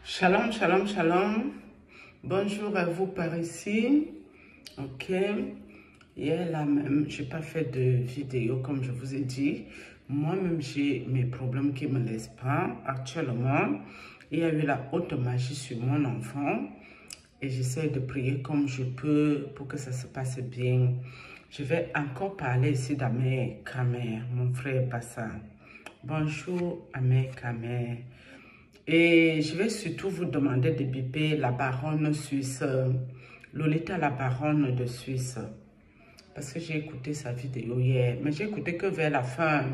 Shalom, shalom, shalom. Bonjour à vous par ici. Ok. Hier là même, j'ai pas fait de vidéo comme je vous ai dit. Moi-même, j'ai mes problèmes qui me laissent pas. Actuellement, il y a eu la haute magie sur mon enfant. Et j'essaie de prier comme je peux pour que ça se passe bien. Je vais encore parler ici d'Amé Kamer, mon frère Bassa. Bonjour Amé Kamer. Et je vais surtout vous demander de biper la baronne suisse, Lolita la baronne de Suisse. Parce que j'ai écouté sa vidéo hier, mais j'ai écouté que vers la fin.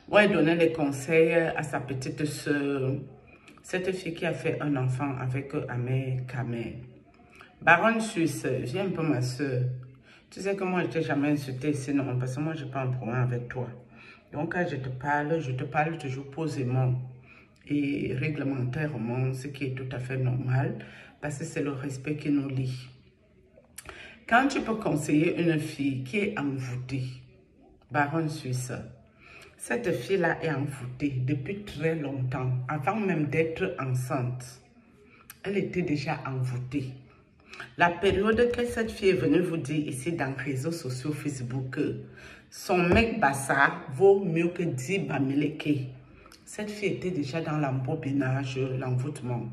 Où elle donnait les conseils à sa petite soeur, cette fille qui a fait un enfant avec Amé Kamer. Baronne suisse, viens un peu ma soeur. Tu sais que moi je t'ai jamais insulté sinon, parce que moi je n'ai pas un problème avec toi. Donc quand je te parle toujours posément et réglementairement, ce qui est tout à fait normal, parce que c'est le respect qui nous lie. Quand tu peux conseiller une fille qui est envoûtée, baronne suisse, cette fille-là est envoûtée depuis très longtemps, avant même d'être enceinte. Elle était déjà envoûtée. La période que cette fille est venue vous dire ici dans les réseaux sociaux Facebook, son mec Bassa vaut mieux que 10 Bamileke. Cette fille était déjà dans l'embobinage, l'envoûtement.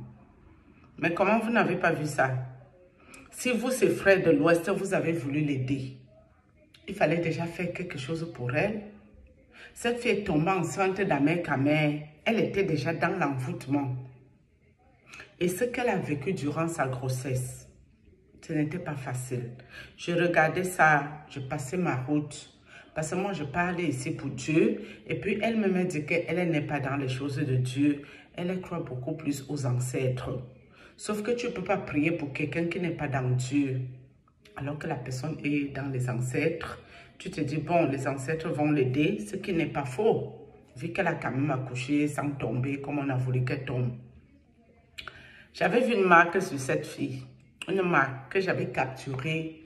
Mais comment vous n'avez pas vu ça? Si vous, ses frères de l'Ouest, vous avez voulu l'aider, il fallait déjà faire quelque chose pour elle. Cette fille est tombée enceinte d'Amé Kamer. Elle était déjà dans l'envoûtement. Et ce qu'elle a vécu durant sa grossesse, ce n'était pas facile. Je regardais ça, je passais ma route. Parce que moi, je parlais ici pour Dieu. Et puis, elle me dit qu'elle n'est pas dans les choses de Dieu. Elle croit beaucoup plus aux ancêtres. Sauf que tu ne peux pas prier pour quelqu'un qui n'est pas dans Dieu. Alors que la personne est dans les ancêtres. Tu te dis, bon, les ancêtres vont l'aider. Ce qui n'est pas faux. Vu qu'elle a quand même accouché sans tomber comme on a voulu qu'elle tombe. J'avais vu une marque sur cette fille. Une marque que j'avais capturée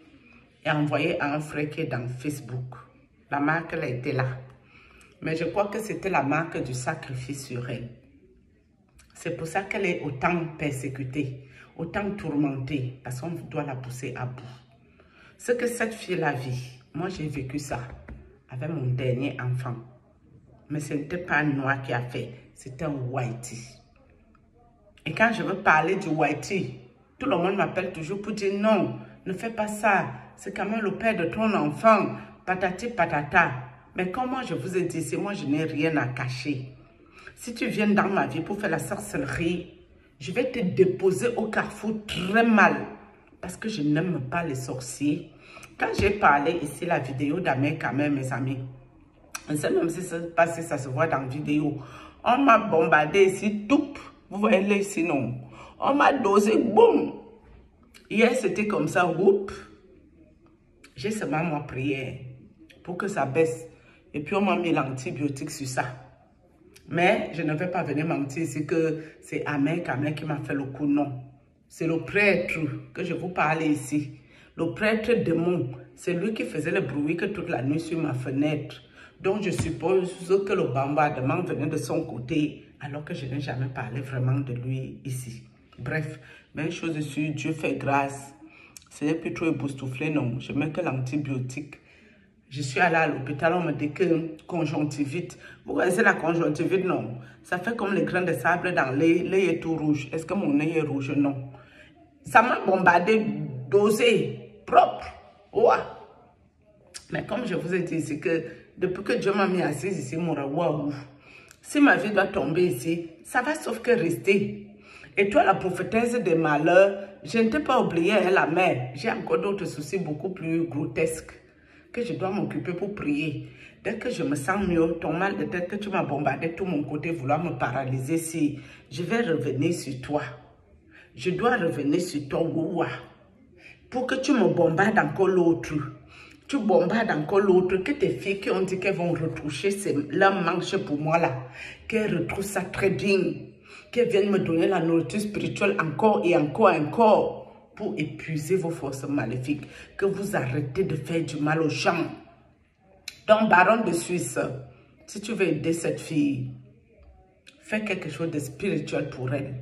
et envoyée à un frère qui est dans Facebook. La marque, elle était là. Mais je crois que c'était la marque du sacrifice sur elle. C'est pour ça qu'elle est autant persécutée, autant tourmentée, parce qu'on doit la pousser à bout. Ce que cette fille-là vit, moi j'ai vécu ça avec mon dernier enfant. Mais ce n'était pas un noir qui a fait, c'était un whitey. Et quand je veux parler du whitey, tout le monde m'appelle toujours pour dire non, ne fais pas ça, c'est quand même le père de ton enfant. Patati patata. Mais comme moi je vous ai dit, c'est moi je n'ai rien à cacher. Si tu viens dans ma vie pour faire la sorcellerie, je vais te déposer au carrefour très mal. Parce que je n'aime pas les sorciers. Quand j'ai parlé ici la vidéo d'Amé Kamer, mes amis, je ne sais même si ça se voit dans la vidéo. On m'a bombardé ici, tout. Vous voyez là ici, non? On m'a dosé, boum. Hier c'était comme ça, whoop. J'ai seulement moi prié pour que ça baisse. Et puis on m'a mis l'antibiotique sur ça. Mais je ne vais pas venir mentir ici que c'est Amé Kamer qui m'a fait le coup, non. C'est le prêtre que je vous parlais ici. Le prêtre démon, c'est lui qui faisait le bruit que toute la nuit sur ma fenêtre. Donc je suppose que le bombardement venait de son côté, alors que je n'ai jamais parlé vraiment de lui ici. Bref, même chose dessus, Dieu fait grâce. Ce n'est plus trop époustouflé, non. Je mets que l'antibiotique. Je suis allée à l'hôpital, on me dit que conjonctivite. Vous connaissez la conjonctivite, non? Ça fait comme les grains de sable dans l'œil. L'œil est tout rouge. Est-ce que mon œil est rouge? Non. Ça m'a bombardé, dosé, propre. Ouais. Mais comme je vous ai dit, c'est que depuis que Dieu m'a mis assise ici, mon waouh. Si ma vie doit tomber ici, ça va sauf que rester. Et toi, la prophétesse des malheurs, je ne t'ai pas oublié, hein, la mère. J'ai encore d'autres soucis beaucoup plus grotesques que je dois m'occuper pour prier. Dès que je me sens mieux, ton mal de tête que tu m'as bombardé tout mon côté, vouloir me paralyser, si je vais revenir sur toi. Je dois revenir sur toi, ouah, pour que tu me bombardes encore l'autre. Tu bombardes encore l'autre, que tes filles qui ont dit qu'elles vont retoucher leur manche pour moi là, qu'elles retroussent ça très bien, qu'elles viennent me donner la nourriture spirituelle encore et encore et encore, pour épuiser vos forces maléfiques, que vous arrêtez de faire du mal aux gens. Donc, baronne de Suisse, si tu veux aider cette fille, fais quelque chose de spirituel pour elle.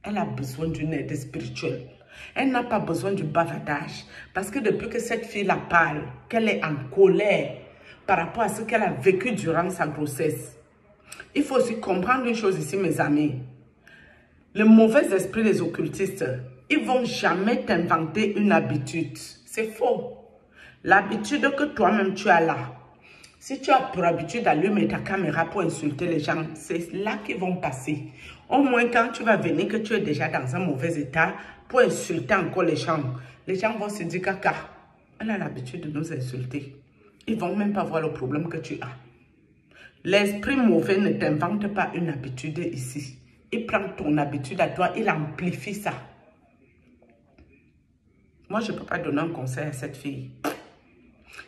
Elle a besoin d'une aide spirituelle. Elle n'a pas besoin du bavardage. Parce que depuis que cette fille-là parle, qu'elle est en colère par rapport à ce qu'elle a vécu durant sa grossesse. Il faut aussi comprendre une chose ici, mes amis. Le mauvais esprit des occultistes, ils ne vont jamais t'inventer une habitude. C'est faux. L'habitude que toi-même tu as là, si tu as pour habitude d'allumer ta caméra pour insulter les gens, c'est là qu'ils vont passer. Au moins quand tu vas venir, que tu es déjà dans un mauvais état, pour insulter encore les gens vont se dire caca, elle a l'habitude de nous insulter. Ils ne vont même pas voir le problème que tu as. L'esprit mauvais ne t'invente pas une habitude ici. Il prend ton habitude à toi, il amplifie ça. Moi, je ne peux pas donner un conseil à cette fille.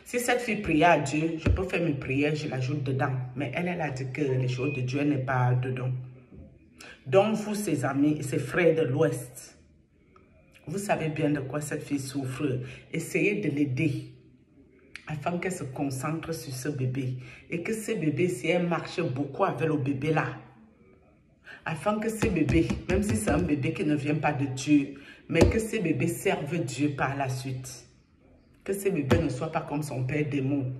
Si cette fille priait à Dieu, je peux faire mes prières, je l'ajoute dedans. Mais elle a dit que les choses de Dieu n'est pas dedans. Donc, vous, ses amis et ses frères de l'Ouest, vous savez bien de quoi cette fille souffre. Essayez de l'aider afin qu'elle se concentre sur ce bébé. Et que ce bébé, si elle marche beaucoup avec le bébé là, afin que ce bébé, même si c'est un bébé qui ne vient pas de Dieu, mais que ce bébé serve Dieu par la suite. Que ce bébé ne soit pas comme son père démon.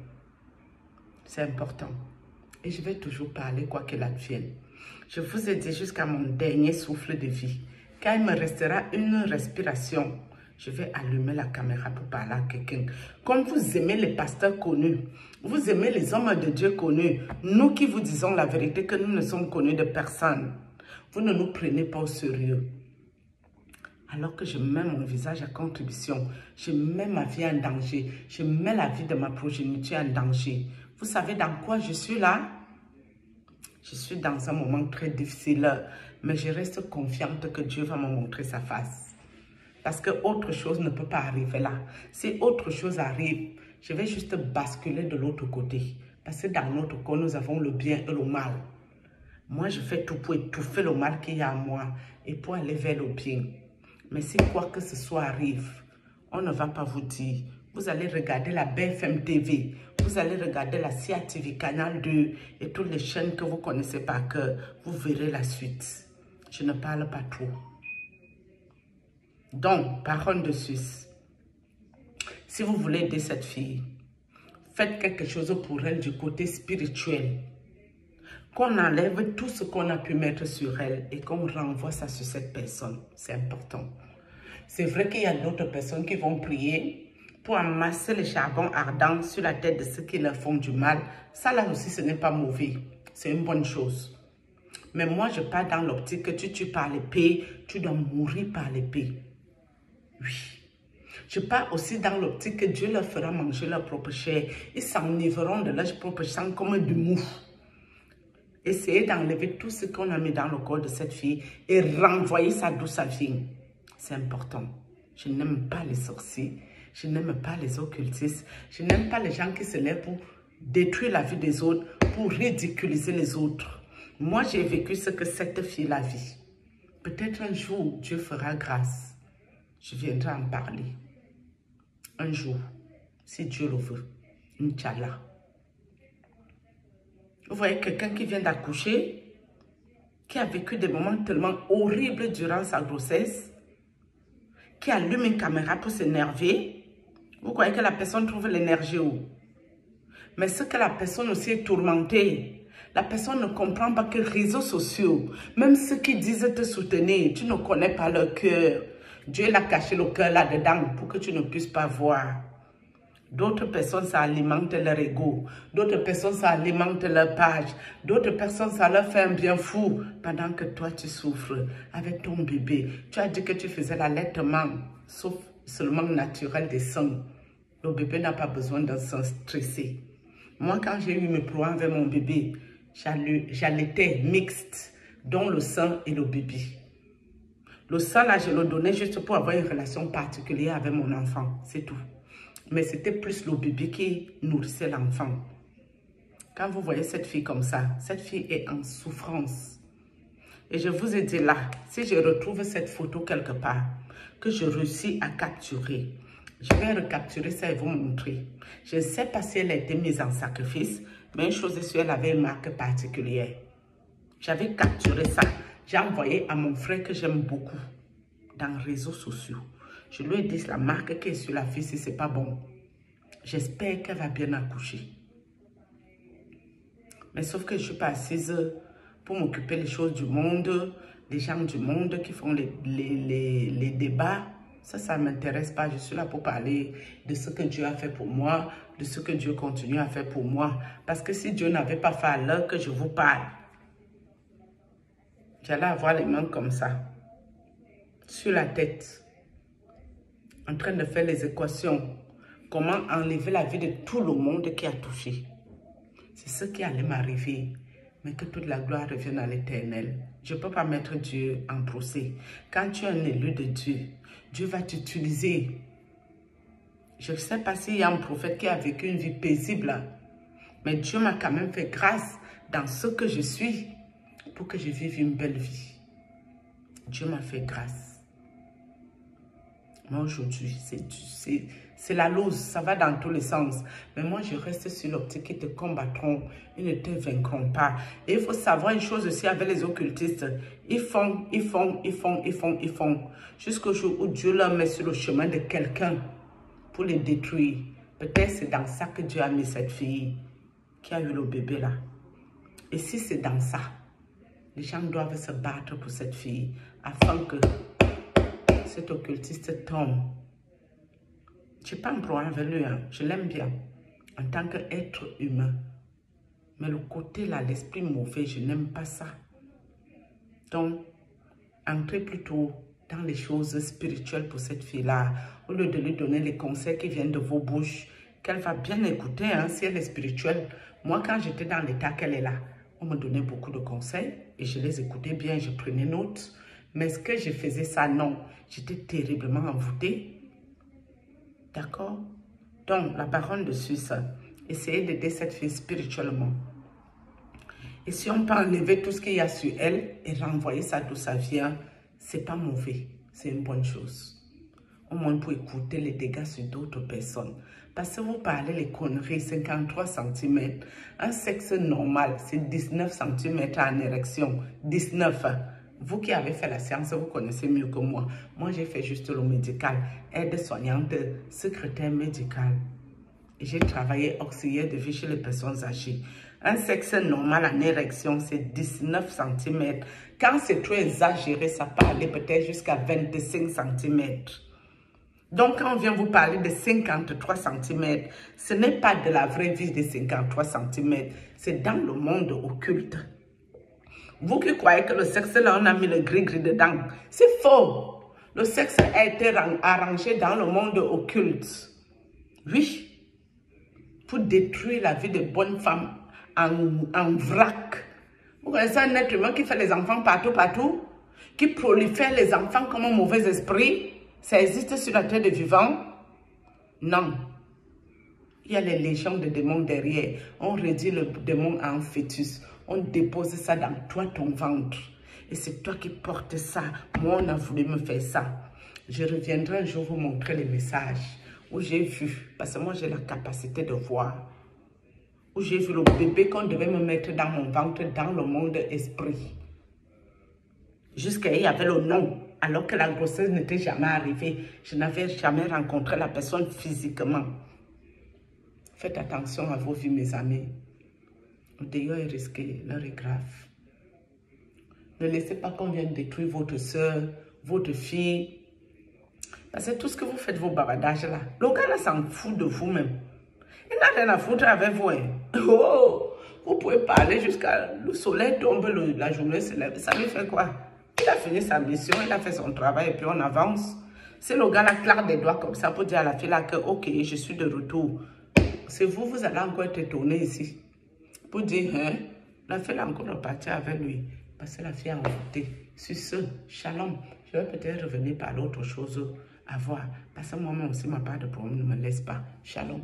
C'est important. Et je vais toujours parler quoi qu'il advienne. Je vous ai dit jusqu'à mon dernier souffle de vie. Quand il me restera une respiration, je vais allumer la caméra pour parler à quelqu'un. Comme vous aimez les pasteurs connus, vous aimez les hommes de Dieu connus, nous qui vous disons la vérité que nous ne sommes connus de personne, vous ne nous prenez pas au sérieux. Alors que je mets mon visage à contribution, je mets ma vie en danger, je mets la vie de ma progéniture en danger. Vous savez dans quoi je suis là? Je suis dans un moment très difficile, mais je reste confiante que Dieu va me montrer sa face. Parce que autre chose ne peut pas arriver là. Si autre chose arrive, je vais juste basculer de l'autre côté. Parce que dans notre corps, nous avons le bien et le mal. Moi, je fais tout pour étouffer le mal qu'il y a en moi et pour aller vers le bien. Mais si quoi que ce soit arrive, on ne va pas vous dire. Vous allez regarder la BFM TV, vous allez regarder la CIA TV, Canal 2 et toutes les chaînes que vous connaissez par cœur. Vous verrez la suite. Je ne parle pas trop. Donc, parole de Suisse. Si vous voulez aider cette fille, faites quelque chose pour elle du côté spirituel. Qu'on enlève tout ce qu'on a pu mettre sur elle et qu'on renvoie ça sur cette personne. C'est important. C'est vrai qu'il y a d'autres personnes qui vont prier pour amasser le charbon ardent sur la tête de ceux qui leur font du mal. Ça là aussi, ce n'est pas mauvais. C'est une bonne chose. Mais moi, je pars dans l'optique que tu tues par l'épée, tu dois mourir par l'épée. Oui. Je pars aussi dans l'optique que Dieu leur fera manger leur propre chair. Ils s'enivreront de leur propre sang comme du mou. Essayez d'enlever tout ce qu'on a mis dans le corps de cette fille et renvoyer ça d'où ça vient. C'est important. Je n'aime pas les sorciers. Je n'aime pas les occultistes. Je n'aime pas les gens qui se lèvent pour détruire la vie des autres, pour ridiculiser les autres. Moi, j'ai vécu ce que cette fille-là vit. Peut-être un jour, Dieu fera grâce. Je viendrai en parler. Un jour, si Dieu le veut. Inch'Allah. Vous voyez quelqu'un qui vient d'accoucher, qui a vécu des moments tellement horribles durant sa grossesse, qui allume une caméra pour s'énerver. Vous croyez que la personne trouve l'énergie où? Mais ce que la personne aussi est tourmentée. La personne ne comprend pas que les réseaux sociaux, même ceux qui disent te soutenir, tu ne connais pas leur cœur. Dieu l'a caché le cœur là-dedans pour que tu ne puisses pas voir. D'autres personnes, ça alimente leur ego. D'autres personnes, ça alimente leur page. D'autres personnes, ça leur fait un bien fou. Pendant que toi, tu souffres avec ton bébé. Tu as dit que tu faisais l'allaitement, sauf seulement naturel des seins. Le bébé n'a pas besoin d'un sein stressé. Moi, quand j'ai eu mes problèmes avec mon bébé, j'allaitais mixte, dont le sein et le bébé. Le sein, là, je le donnais juste pour avoir une relation particulière avec mon enfant. C'est tout. Mais c'était plus le bébé qui nourrissait l'enfant. Quand vous voyez cette fille comme ça, cette fille est en souffrance. Et je vous ai dit là, si je retrouve cette photo quelque part, que je réussis à capturer, je vais recapturer ça et vous montrer. Je ne sais pas si elle a été mise en sacrifice, mais une chose est sûre, elle avait une marque particulière. J'avais capturé ça. J'ai envoyé à mon frère que j'aime beaucoup dans les réseaux sociaux. Je lui ai dit, la marque qui est sur la fille, si ce n'est pas bon. J'espère qu'elle va bien accoucher. Mais sauf que je ne suis pas assise pour m'occuper des choses du monde, des gens du monde qui font les débats. Ça ne m'intéresse pas. Je suis là pour parler de ce que Dieu a fait pour moi, de ce que Dieu continue à faire pour moi. Parce que si Dieu n'avait pas fait à l'heure que je vous parle, j'allais avoir les mains comme ça, sur la tête, en train de faire les équations. Comment enlever la vie de tout le monde qui a touché. C'est ce qui allait m'arriver. Mais que toute la gloire revienne à l'Éternel. Je ne peux pas mettre Dieu en procès. Quand tu es un élu de Dieu, Dieu va t'utiliser. Je ne sais pas s'il y a un prophète qui a vécu une vie paisible. Mais Dieu m'a quand même fait grâce dans ce que je suis pour que je vive une belle vie. Dieu m'a fait grâce. Moi aujourd'hui, c'est la lose, ça va dans tous les sens. Mais moi, je reste sur l'optique qui te combattront, ils ne te vaincront pas. Et il faut savoir une chose aussi avec les occultistes. Ils font. Jusqu'au jour où Dieu leur met sur le chemin de quelqu'un pour les détruire. Peut-être c'est dans ça que Dieu a mis cette fille qui a eu le bébé là. Et si c'est dans ça, les gens doivent se battre pour cette fille afin que cet occultiste tombe. Je n'ai pas un problème avec lui, hein. Je l'aime bien en tant qu'être humain. Mais le côté là, l'esprit mauvais, je n'aime pas ça. Donc, entrez plutôt dans les choses spirituelles pour cette fille-là, au lieu de lui donner les conseils qui viennent de vos bouches, qu'elle va bien écouter, hein, si elle est spirituelle. Moi, quand j'étais dans l'état qu'elle est là, on me donnait beaucoup de conseils et je les écoutais bien, je prenais note. Mais est-ce que je faisais ça? Non. J'étais terriblement envoûtée. D'accord? Donc, la baronne de Suisse, essayez d'aider cette fille spirituellement. Et si on peut enlever tout ce qu'il y a sur elle et renvoyer ça d'où ça vient, c'est pas mauvais. C'est une bonne chose. Au moins pour écouter les dégâts sur d'autres personnes. Parce que vous parlez les conneries, 53 cm. Un sexe normal, c'est 19 cm en érection. 19. Vous qui avez fait la science, vous connaissez mieux que moi. Moi, j'ai fait juste le médical. Aide-soignante, secrétaire médicale. J'ai travaillé auxiliaire de vie chez les personnes âgées. Un sexe normal en érection, c'est 19 cm. Quand c'est trop exagéré, ça peut aller peut-être jusqu'à 25 cm. Donc, quand on vient vous parler de 53 cm, ce n'est pas de la vraie vie de 53 cm. C'est dans le monde occulte. Vous qui croyez que le sexe, là, on a mis le gris-gris dedans, c'est faux. Le sexe a été arrangé dans le monde occulte. Oui. Pour détruire la vie de bonnes femmes en vrac. Vous connaissez un être humain qui fait les enfants partout, qui prolifère les enfants comme un mauvais esprit. Ça existe sur la terre des vivants? Non. Il y a les légions de démons derrière. On réduit le démon en fœtus. On dépose ça dans toi, ton ventre. Et c'est toi qui portes ça. Moi, on a voulu me faire ça. Je reviendrai un jour vous montrer les messages où j'ai vu, parce que moi j'ai la capacité de voir, où j'ai vu le bébé qu'on devait me mettre dans mon ventre, dans le monde esprit. Jusqu'à il y avait le nom, alors que la grossesse n'était jamais arrivée. Je n'avais jamais rencontré la personne physiquement. Faites attention à vos vies, mes amis. Le dehors est risqué, l'heure est grave. Ne laissez pas qu'on vienne détruire votre soeur, votre fille. Parce que tout ce que vous faites, vos bavardages là, le gars là s'en fout de vous-même. Il n'a rien à foutre avec vous. Hein. Oh, vous pouvez parler jusqu'à le soleil tombe, la journée se lève. Ça lui fait quoi? Il a fini sa mission, il a fait son travail et puis on avance. C'est le gars là claque des doigts comme ça pour dire à la fille là que ok, je suis de retour. C'est vous, vous allez encore être étonné ici. Pour dire, hein, la fille là encore repartir avec lui. Parce que la fille a envoûté. Sur ce, shalom. Je vais peut-être revenir par l'autre chose à voir. Parce que moi-même aussi, ma part de problème ne me laisse pas. Shalom.